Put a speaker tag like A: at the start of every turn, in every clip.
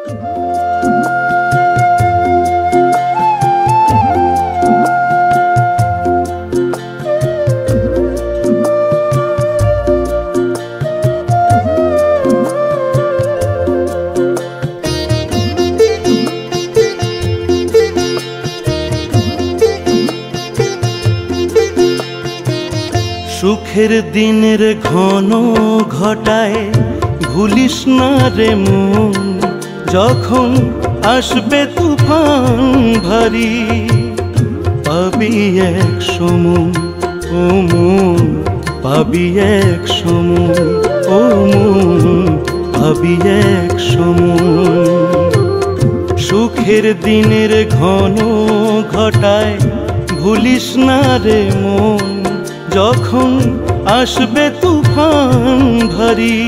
A: সুখের দিনের ঘন ঘটায় ভুলিস না রে মন, যখন আসবে তুফান ভারী পাবি এক সমন, ও মন পাবি এক সমন, ও মন পাবি এক সমন। সুখের দিনের ঘন ঘটায় ভুলিস না রে মন, যখন আসবে তুফান ভারী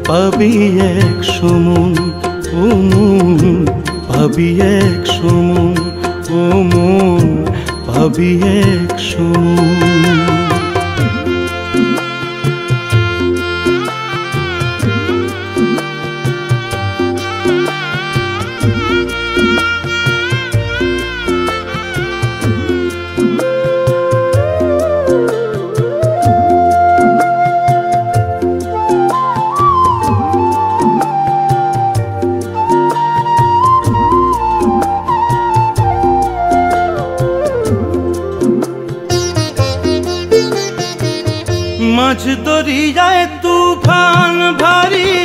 A: পাবি এক সমন, ও মন পাবি এক সমন, ও মন পাবি এক সমন। মাঝ দরিয়ায় তুফান ভারী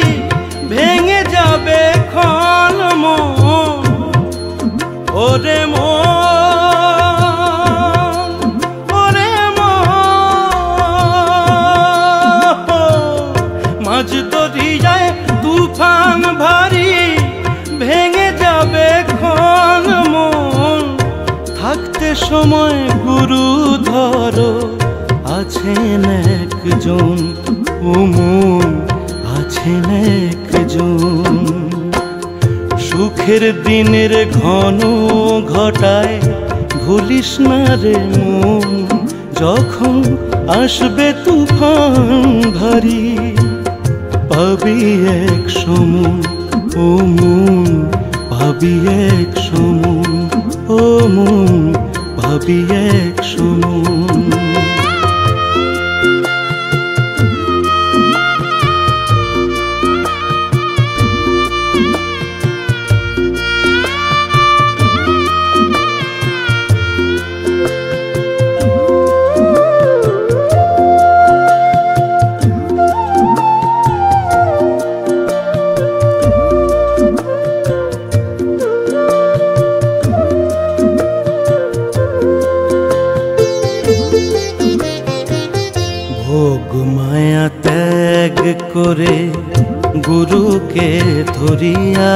A: ভেঙে যাবে ক্ষণ মন, ওরে মন, ওরে মন। মাঝ দরিয়ায় তুফান ভারী ভেঙে যাবে ক্ষণ মন, থাকতে সময় গুরু ধরো আছেন একজন, ও মন আছেন একজন। সুখের দিনের ঘন ঘটায় ভুলিস না রে মন, যখন আসবে তুফান ভারী পাবি এক সমন, ও মন পাবি এক সমন, ও মন পাবি এক সমন। ভোগ মায়া ত্যাগ করে গুরুকে ধরিয়া,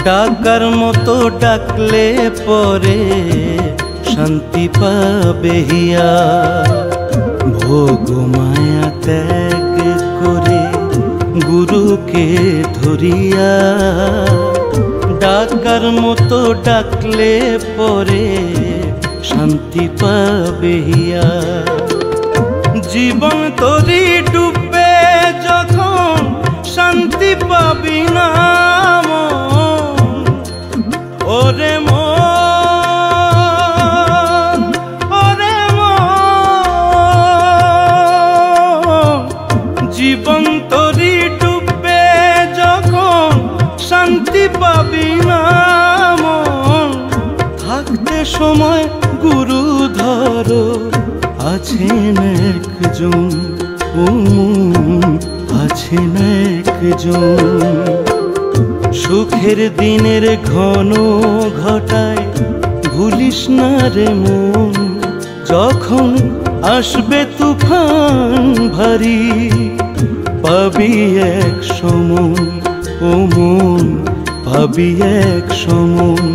A: ডাকার মতো ডাকলে পরে শান্তি পাবে হিয়া। ভোগ মায়া ত্যাগ করে গুরুকে ধরিয়া, ডাকার মতো ডাকলে পরে শান্তি পাবে হিয়া। জীবন তোরি ডুবে যখন শান্তি পাবি না মন, ওরে মন, ওরে মন। জীবন তোরি ডুবে যখন শান্তি পাবি না মন, থাকতে সময় গুরু ধরো আছেন একজন, ও মন আছেন একজন। সুখের দিনের ঘন ঘটায় ভুলিস না রে মন, যখন আসবে তুফান ভারী পাবি এক সমন, ও মন পাবি এক সমন,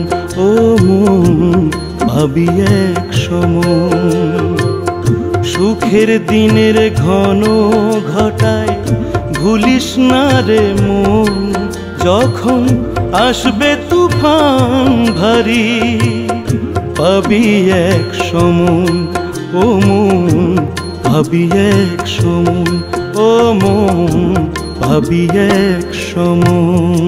A: ও মন পাবি এক সমন। সুখের দিনের ঘন ঘটায় ভুলিস না রে মন, যখন আসবে তুফান ভারী পাবি এক সমন, ও মন পাবি এক সমন, ও মন ভাবি এক সময়